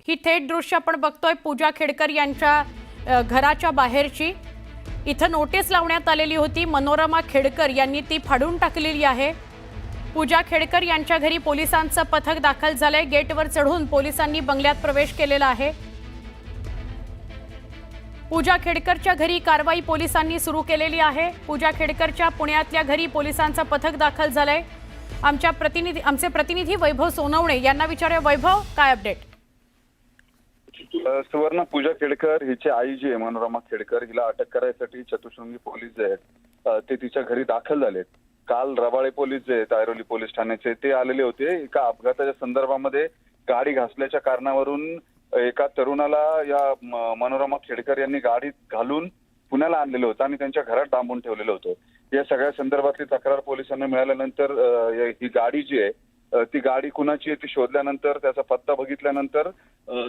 ही थेट दृश्य आपण बघतोय पूजा खेडकर यांच्या घराच्या बाहेरची। इथं नोटीस लावण्यात आलेली होती, मनोरमा खेडकर यांनी ती फाडून टाकलेली आहे। पूजा खेडकर यांच्या घरी पोलिसांचं पथक दाखल झालंय। गेटवर चढून पोलिसांनी बंगल्यात प्रवेश केलेला आहे। पूजा खेडकरच्या घरी कारवाई पोलिसांनी सुरू केलेली आहे। पूजा खेडकरच्या पुण्यातल्या घरी पोलिसांचं पथक दाखल झालंय। आमचे प्रतिनिधी वैभव सोनवणे यांना विचारूया। वैभव, काय अपडेट? सुवर्ण, पूजा खेडकर हिची आई जी आहे मनोरमा खेडकर, हिला अटक करायसाठी चतुश्रृंगी पोलीस जे आहेत ते तिच्या घरी दाखल झालेत। काल रबाळे पोलीस जे आहेत ऐरोली पोलीस ठाण्याचे ते आलेले होते। एका अपघाताच्या संदर्भामध्ये गाडी घासल्याच्या कारणावरून एका तरुणाला या मनोरमा खेडकर यांनी गाडीत घालून पुण्याला आणलेलं होतं आणि त्यांच्या घरात डांबून ठेवलेलं होतं। या सगळ्या संदर्भातली तक्रार पोलिसांना मिळाल्यानंतर ही गाडी जी आहे ती गाडी कुणाची आहे ती शोधल्यानंतर त्याचा पत्ता बघितल्यानंतर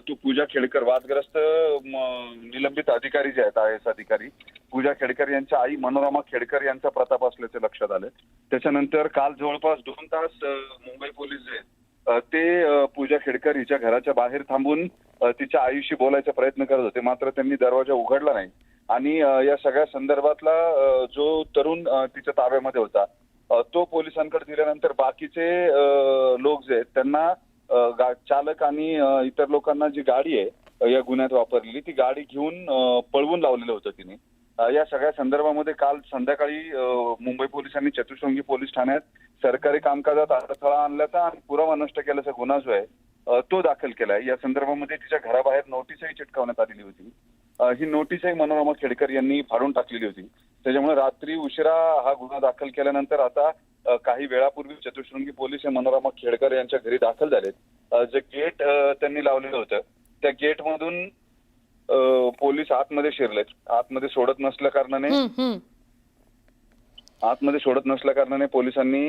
तो पूजा खेडकर, वादग्रस्त निलंबित अधिकारी जे आहेत IAS अधिकारी पूजा खेडकर यांच्या आई मनोरमा खेडकर यांचा प्रताप असल्याचे लक्षात आलं। त्याच्यानंतर काल जवळपास 2 तास मुंबई पोलीस जे आहेत ते पूजा खेडकर हिच्या घराच्या बाहेर थांबून तिच्या आईशी बोलायचा प्रयत्न करत होते, मात्र त्यांनी दरवाजा उघडला नाही आणि या सगळ्या संदर्भातला जो तरुण तिच्या ताब्यामध्ये होता तो पोलिसांकडे दिल्यानंतर बाकीचे लोक जे आहेत त्यांना चालक आणि इतर लोकांना जी गाडी आहे या गुन्ह्यात वापरलेली ती गाडी घेऊन पळवून लावलेलं होतं तिने। या सगळ्या संदर्भामध्ये काल संध्याकाळी मुंबई पोलिसांनी चतुश्रृंगी पोलीस ठाण्यात सरकारी कामकाजात अडथळा आणल्याचा आणि पुरावा नष्ट केल्याचा गुन्हा जो आहे तो दाखल केलाय। या संदर्भामध्ये तिच्या घराबाहेर नोटीसही चिटकावण्यात आलेली होती। ही नोटीसही मनोरमा खेडकर यांनी फाडून टाकलेली होती। त्याच्यामुळे रात्री उशिरा हा गुन्हा दाखल केल्यानंतर आता काही वेळापूर्वी चतुश्रृंगी पोलीस हे मनोरमा खेडकर यांच्या घरी दाखल झालेत। जे गेट त्यांनी लावलेलं होतं त्या गेटमधून पोलीस आतमध्ये शिरलेत। आतमध्ये सोडत नसल्या कारणाने पोलिसांनी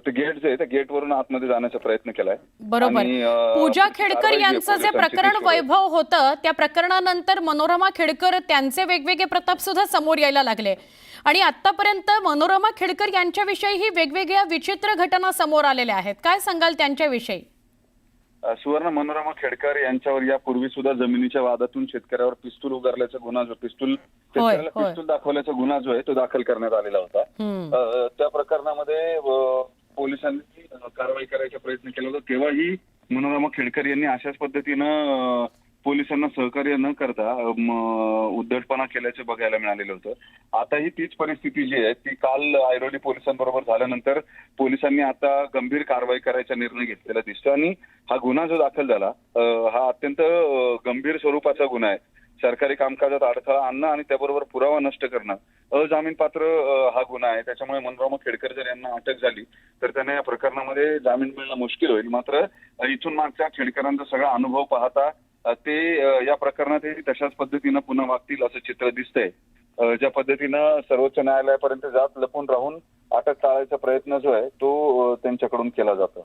ते गेट जे आहे त्या गेटवरून आतमध्ये जाण्याचा प्रयत्न केलाय। बरोबर। पूजा खेडकर यांचं जे प्रकरण वैभव होतं त्या प्रकरणानंतर मनोरमा खेडकर त्यांचे वेगवेगळे प्रताप सुद्धा समोर यायला लागले आणि आतापर्यंत मनोरमा खेडकर यांच्याविषयी वेगवेगळ्या विचित्र घटना समोर आलेल्या आहेत। काय सांगाल त्यांच्याविषयी? सुवर्ण, मनोरमा खेडकर यांच्यावर यापूर्वी सुद्धा जमिनीच्या वादातून शेतकऱ्यावर पिस्तूल उगारल्याचा गुन्हा जो पिस्तूल दाखवल्याचा गुन्हा जो आहे तो दाखल करण्यात आलेला होता। त्या प्रकरणामध्ये पोलिसांनी कारवाई करायचा प्रयत्न केला होता। तेव्हाही मनोरमा खेडकर यांनी अशाच पद्धतीनं पोलिसांना सहकार्य न करता उद्धटपणा केल्याचे बघायला मिळालेलं होतं। आताही तीच परिस्थिती जी आहे ती काल ऐरोली पोलिसांबरोबर झाल्यानंतर पोलिसांनी आता गंभीर कारवाई करायचा निर्णय घेतलेला दिसतो आणि हा गुन्हा जो दाखल झाला हा अत्यंत गंभीर स्वरूपाचा गुन्हा आहे। सरकारी कामकाजात अडथळा आणणं आणि त्याबरोबर पुरावा नष्ट करणं अजामीनपात्र हा गुन्हा आहे। त्याच्यामुळे मनोरमा खेडकर जर यांना अटक झाली तर त्यांना या प्रकरणामध्ये जामीन मिळणं मुश्किल होईल। मात्र इथून मागच्या खेडकरांचा सगळा अनुभव पाहता ते या प्रकरणातही तशाच पद्धतीनं पुन्हा वागतील असं चित्र दिसतंय। ज्या पद्धतीनं सर्वोच्च न्यायालयापर्यंत जात लपून राहून अटक टाळायचा प्रयत्न जो आहे तो त्यांच्याकडून केला जातो।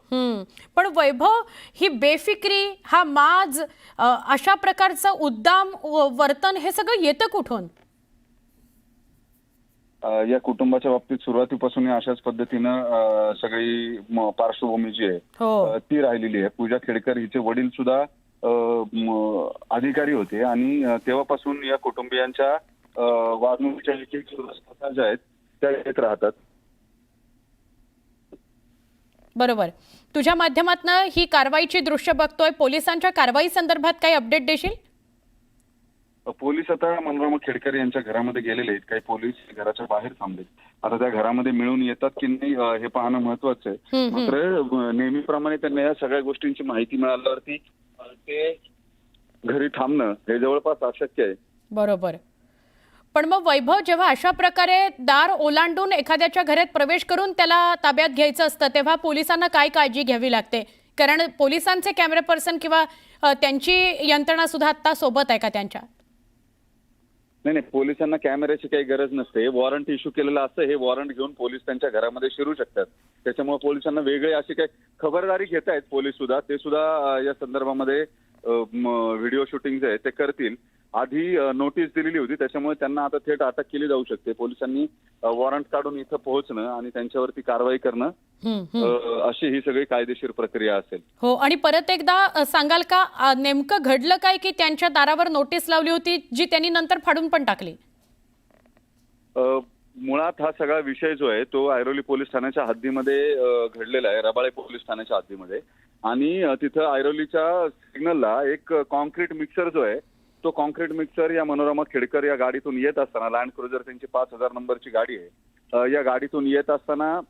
पण वैभव, ही बेफिक्री, हा माज, अशा प्रकारचं उद्दाम वर्तन हे सगळं येतं कुठून? या कुटुंबाच्या बाबतीत सुरुवातीपासून अशाच पद्धतीनं सगळी पार्श्वभूमी जी आहे ती राहिलेली आहे। पूजा खेडकर हिचे वडील सुद्धा अधिकारी होते आणि तेव्हापासून या कुटुंबियांच्या वागणुकीच्या ज्या आहेत त्या येत राहतात। बरोबर। तुझ्या माध्यमातून ही कारवाईची दृश्य बघतोय, पोलिसांच्या कारवाई संदर्भात काही अपडेट देशील? पोलीस आता मनोरमा खेडकर यांच्या घरामध्ये गेलेले आहेत। काही पोलीस घराच्या बाहेर थांबले। आता त्या घरामध्ये मिळून येतात की नाही हे पाहणं महत्वाचं आहे। मात्र नेहमीप्रमाणे त्यांना या सगळ्या गोष्टींची माहिती मिळाल्यावरती ते घरी थांबणं हे जवळपास अशक्य आहे। बरोबर। पण मग वैभव, जेव्हा अशा प्रकारे दार ओलांडून एखाद्याच्या घरात प्रवेश करून त्याला ताब्यात घ्यायचं असतं तेव्हा पोलिसांना काय काळजी घ्यावी लागते? कारण पोलिसांचे कॅमेरा पर्सन किंवा त्यांची यंत्रणा सुद्धा आता सोबत आहे का त्यांच्या? नाही, पोलिसांना कॅमेऱ्याची काही गरज नसते। वॉरंट इश्यू केलेलं असतं, हे वॉरंट घेऊन पोलीस त्यांच्या घरामध्ये शिरू शकतात। त्याच्यामुळे पोलिसांना वेगळे अशी काही खबरदारी घेत आहेत पोलीस सुद्धा. ते सुद्धा या संदर्भामध्ये व्हिडिओ शूटिंग जे आहे ते करतील. आधी नोटीस दिलेली होती, त्याच्यामुळे त्यांना आता थेट अटक केली जाऊ शकते. पोलिसांनी वॉरंट काढून इथं पोहोचणं आणि त्यांच्यावरती कारवाई करणं अशी ही सगळी कायदेशीर प्रक्रिया असेल. हो, आणि परत एकदा सांगाल का नेमकं घडलं काय की त्यांच्या दारावर नोटीस लावली होती जी त्यांनी नंतर फाडून पण टाकली? मुळात हा सगळा विषय जो आहे तो ऐरोली पोलीस ठाण्याच्या हद्दीमध्ये घडलेला आहे, रबाळे पोलीस ठाण्याच्या हद्दीमध्ये. आणि तिथं ऐरोलीच्या सिग्नलला एक कॉन्क्रीट मिक्सर जो आहे तो कॉन्क्रीट मिक्सर या मनोरमा खेडकर या गाडीतून येत असताना, लँड क्रुझर त्यांची 5000 नंबरची गाडी आहे, या गाडीतून येत असताना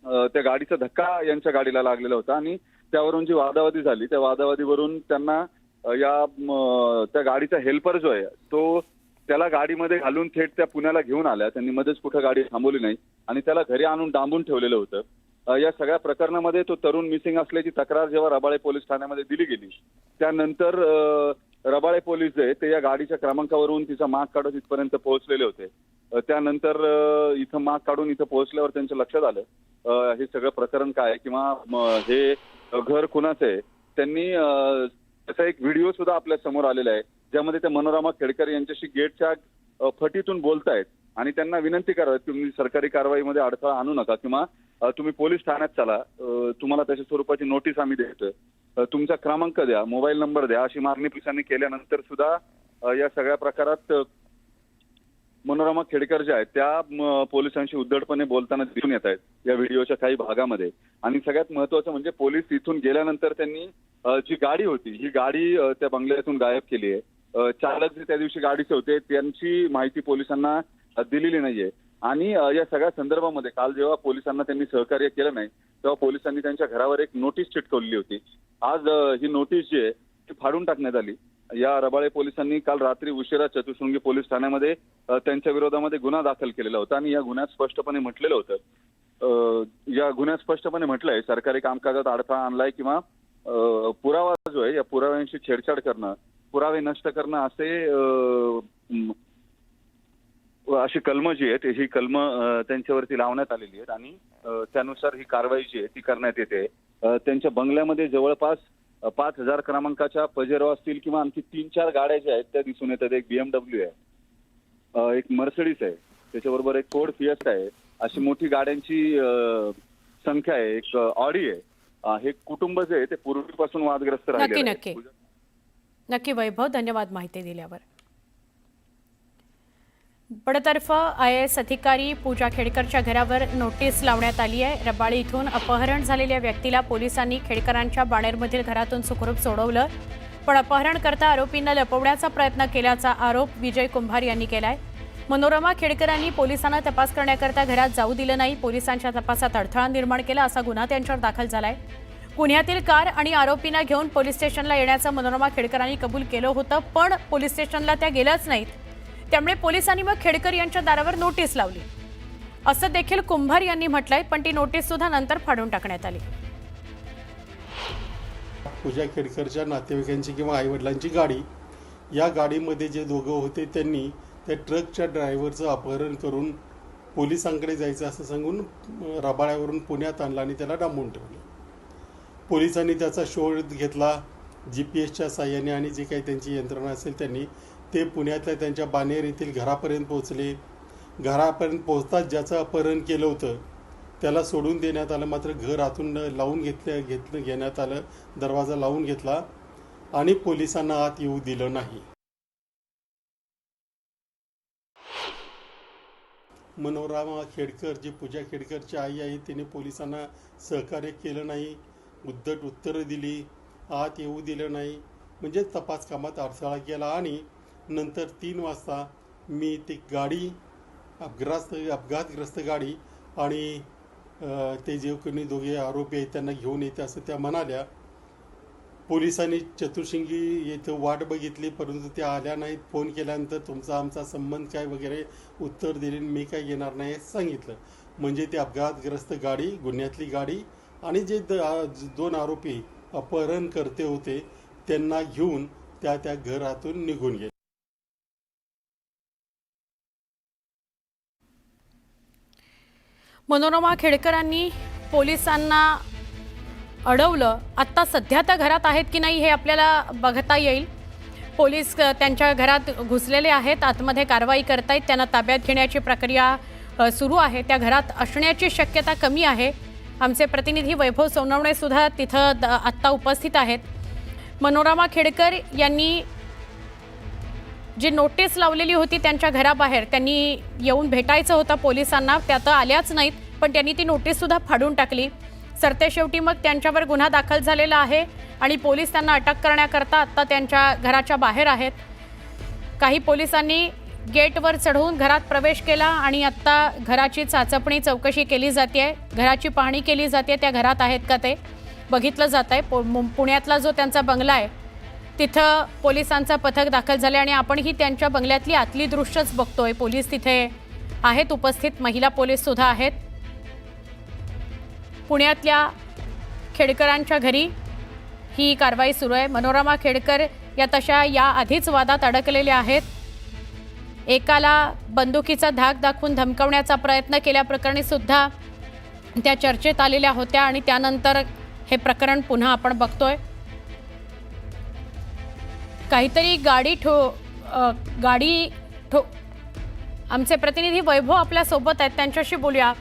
त्या गाडीचा धक्का यांच्या गाडीला लागलेला होता आणि त्यावरून जी वादावादी झाली त्या वादावादीवरून त्यांना त्या गाडीचा हेल्पर जो आहे तो त्याला गाडीमध्ये घालून थेट त्या पुण्याला घेऊन आल्या. त्यांनी मध्येच कुठं गाडी थांबवली नाही आणि त्याला घरी आणून डांबून ठेवलेलं होतं. या सगळ्या प्रकरणामध्ये तो तरुण मिसिंग असल्याची तक्रार जेव्हा रबाळे पोलीस ठाण्यामध्ये दिली गेली त्यानंतर रबाळे पोलीस जे ते या गाडीच्या क्रमांकावरून तिचा माग काढत इथपर्यंत पोहोचलेले होते. त्यानंतर इथं माग काढून इथं पोहोचल्यावर त्यांच्या लक्षात आलं हे सगळं प्रकरण काय किंवा हे घर कुणाचं आहे. त्यांनी त्याचा एक व्हिडिओ सुद्धा आपल्या समोर आलेला आहे ज्यामध्ये ते मनोरमा खेडकर यांच्याशी गेटच्या फटीतून बोलतायत आणि त्यांना विनंती करत तुम्ही सरकारी कारवाईमध्ये अडथळा आणू नका किंवा तुम्ही पोलीस ठाण्यात चला, तुम्हाला त्याच्या स्वरूपाची नोटीस आम्ही देतो, तुमचा क्रमांक द्या, मोबाईल नंबर द्या, अशी मागणी पोलिसांनी केल्यानंतर सुद्धा या सगळ्या प्रकारात मनोरमा खेडकर ज्या आहेत त्या पोलिसांशी उद्धटपणे बोलताना दिसून येत आहेत या व्हिडिओच्या काही भागामध्ये. आणि सगळ्यात महत्वाचं म्हणजे पोलीस इथून गेल्यानंतर त्यांनी जी गाडी होती ही गाडी त्या बंगल्यातून गायब केली आहे. चालक जे त्या दिवशी गाडीचे होते त्यांची माहिती पोलिसांना दिलेली नाहीये. आणि या सगळ्या संदर्भामध्ये काल जेव्हा पोलिसांना त्यांनी सहकार्य केलं नाही तेव्हा पोलिसांनी त्यांच्या घरावर एक नोटीस चिटकवली होती. आज ही नोटीस जी आहे ती फाडून टाकण्यात आली. या रबाळे पोलिसांनी काल रात्री उशिरा चतुशृंगी पोलीस ठाण्यामध्ये त्यांच्या विरोधामध्ये गुन्हा दाखल केलेला होता आणि या गुन्ह्यात स्पष्टपणे म्हटलेलं होतं, या गुन्ह्यात स्पष्टपणे म्हटलंय सरकारी कामकाजात अडथळा आणलाय किंवा पुरावा जो आहे या पुराव्यांशी छेडछाड करणं, पुरावे नष्ट करणं अशी कलमं जी आहेत ही कलमं त्यांच्यावरती लावण्यात आलेली आहेत आणि त्यानुसार ही कारवाई जी आहे ती करण्यात येते. त्यांच्या बंगल्यामध्ये जवळपास 5000 क्रमांकाच्या पजेरो असतील किंवा आणखी 3-4 गाड्या ज्या आहेत त्या दिसून येतात. एक BMW आहे, एक मर्सिडीज आहे, त्याच्याबरोबर एक फोर्ड फिएस्टा आहे, अशी मोठी गाड्यांची संख्या आहे, एक ऑडी आहे. हे कुटुंब जे आहे ते पूर्वीपासून वादग्रस्त राहिले. नक्की नक्की वैभव, धन्यवाद माहिती दिल्यावर. बडतर्फ IAS अधिकारी पूजा खेडकरच्या घरावर नोटीस लावण्यात आली आहे. रबाळे इथून अपहरण झालेल्या व्यक्तीला पोलिसांनी खेडकरांच्या बाणेरमधील घरातून सुखरूप सोडवलं, पण अपहरणकर्ता आरोपींना लपवण्याचा प्रयत्न केल्याचा आरोप विजय कुंभार यांनी केलाय. मनोरमा खेडकरांनी पोलिसांना तपास करण्याकरता घरात जाऊ दिलं नाही, पोलिसांच्या तपासात अडथळा निर्माण केला असा गुन्हा त्यांच्यावर दाखल झालाय. गुन्ह्यातील कार आणि आरोपींना घेऊन पोलीस स्टेशनला येण्याचं मनोरमा खेडकरांनी कबूल केलं होतं, पण पोलीस स्टेशनला त्या गेल्याच नाहीत. त्यामुळे पोलिसांनी मग खेडकर यांच्या दारावर नोटीस लावली असं देखील कुंभार यांनी म्हटलंय, पण ती नोटीस सुद्धा नंतर फाडून टाकण्यात आली. पूजा खेडकरच्या नातेवाईकांची किंवा आईवडिलांची गाडी, या गाडीमध्ये जे दोघं होते त्यांनी त्या ट्रकच्या ड्रायव्हरचं अपहरण करून पोलिसांकडे जायचं असं सांगून रबाळ्यावरून पुण्यात आणलं आणि त्याला डांबून ठेवलं. पोलिसांनी त्याचा शोध घेतला GPS साहाय्याने आणि जे काही त्यांची यंत्रणा असेल त्यांनी ते पुण्यातल्या त्यांच्या बाणेर येथील घरापर्यंत पोहोचले. घरापर्यंत पोहोचताच ज्याचं अपहरण केलं होतं त्याला सोडून देण्यात आलं, मात्र घर आतून लावून घेण्यात आलं, दरवाजा लावून घेतला आणि पोलिसांना आत येऊ दिलं नाही. मनोरमा खेडकर जी पूजा खेडकरची आई आहे तिने पोलिसांना सहकार्य केलं नाही, उद्धट उत्तरं दिली, आत येऊ दिलं नाही, म्हणजे तपास कामात अडथळा केला. आणि नंतर 3 वाजता मी ती गाडी अपघातग्रस्त गाडी आणि ते जे कोणी दोघे आरोपी आहेत त्यांना घेऊन येते असं त्या म्हणाल्या. पोलिसांनी चतुशृंगी येथे वाट बघितली परंतु त्या आल्या नाहीत. फोन केल्यानंतर तुमचा आमचा संबंध काय वगैरे उत्तर दिले, मी काय येणार नाही सांगितलं. म्हणजे ते अपघातग्रस्त गाडी, गुन्ह्यातली गाडी आणि जे 2 आरोपी अपहरण करते होते त्यांना घेऊन त्या घरातून निघून गेले. मनोरमा खेडकरांनी पोलिसांना अडवलं. आत्ता सध्या त्या घरात आहेत की नाही हे आपल्याला बघता येईल. पोलीस त्यांच्या घरात घुसलेले आहेत, आतमध्ये कारवाई करतायत. त्यांना ताब्यात घेण्याची प्रक्रिया सुरू आहे. त्या घरात असण्याची शक्यता कमी आहे. आमचे प्रतिनिधी वैभव सोनवणे सुद्धा तिथं आत्ता उपस्थित आहेत. मनोरमा खेडकर यांनी जी नोटीस लावलेली होती त्यांच्या घराबाहेर, त्यांनी येऊन भेटायचं होतं पोलिसांना, त्यात आल्याच नाहीत, पण त्यांनी ती नोटीससुद्धा फाडून टाकली. सरतेशेवटी मग त्यांच्यावर गुन्हा दाखल झालेला आहे आणि पोलीस त्यांना अटक करण्याकरता आत्ता त्यांच्या घराच्या बाहेर आहेत. काही पोलिसांनी गेटवर चढवून घरात प्रवेश केला आणि आत्ता घराची चाचपणी चौकशी केली जाते. घराची पाहणी केली जाते. त्या घरात आहेत का ते बघितलं जात आहे. पुण्यातला जो त्यांचा बंगला आहे तिथं पोलिसांचं पथक दाखल झाले आणि आपणही त्यांच्या बंगल्यातली आतली दृश्यच बघतोय. पोलीस तिथे आहेत उपस्थित, महिला पोलीस सुद्धा आहेत. पुण्यातल्या खेडकरांच्या घरी ही कारवाई सुरू आहे. मनोरमा खेडकर या तशा या आधीच वादात अडकलेल्या आहेत. एकाला बंदुकीचा धाक दाखवून धमकावण्याचा प्रयत्न केल्याप्रकरणी सुद्धा त्या चर्चेत आलेल्या होत्या आणि त्यानंतर हे प्रकरण पुन्हा आपण बघतोय. काहीतरी गाडी आमचे प्रतिनिधी वैभव आपल्या सोबत आहेत, त्यांच्याशी बोलूया.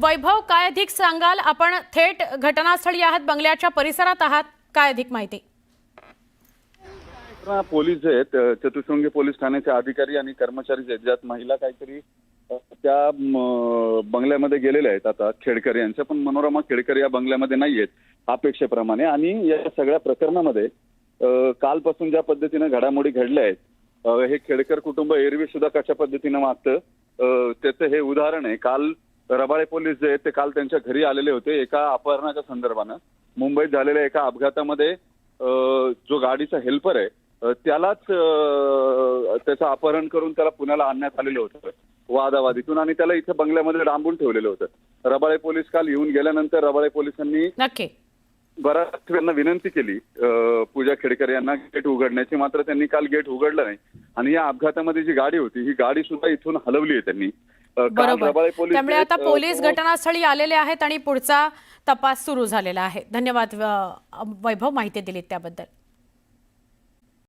वैभव, काय अधिक सांगाल? आपण थेट घटनास्थळी आहात, बंगल्याच्या परिसरात आहात, काय अधिक माहिती? पोलीस जे आहेत, चतुशृंगी पोलीस ठाण्याचे अधिकारी आणि कर्मचारी जे आहेत, ज्यात महिला काहीतरी त्या बंगल्यामध्ये गेलेल्या आहेत आता खेडकर यांच्या, पण मनोरमा खेडकर या बंगल्यामध्ये नाही आहेत अपेक्षेप्रमाणे. आणि या सगळ्या प्रकरणामध्ये कालपासून ज्या पद्धतीने घडामोडी घडल्या आहेत, हे खेडकर कुटुंब एरवी सुद्धा कशा पद्धतीनं वागतं त्याचं हे उदाहरण आहे. काल रबाळे पोलीस जे आहेत ते काल त्यांच्या घरी आलेले होते एका अपहरणाच्या संदर्भानं. मुंबईत झालेल्या एका अपघातामध्ये जो गाडीचा हेल्पर आहे त्यालाच त्याचं अपहरण करून त्याला पुण्याला आणण्यात आलेलं होतं वादावादीतून आणि त्याला इथं बंगल्यामध्ये डांबून ठेवलेलं होतं. रबाळे पोलीस काल येऊन गेल्यानंतर रबाळे पोलिसांनी नक्की बऱ्याच त्यांना विनंती केली पूजा खेडकर यांना गेट उघडण्याची, मात्र त्यांनी काल गेट उघडलं नाही. आणि या अपघातामध्ये जी गाडी होती ही गाडी सुद्धा इथून हलवली आहे त्यांनी. बरोबर. त्यामुळे आता पोलीस घटनास्थळी आलेले आहेत आणि पुढचा तपास सुरू झालेला आहे. धन्यवाद वैभव, माहिती दिलीत त्याबद्दल.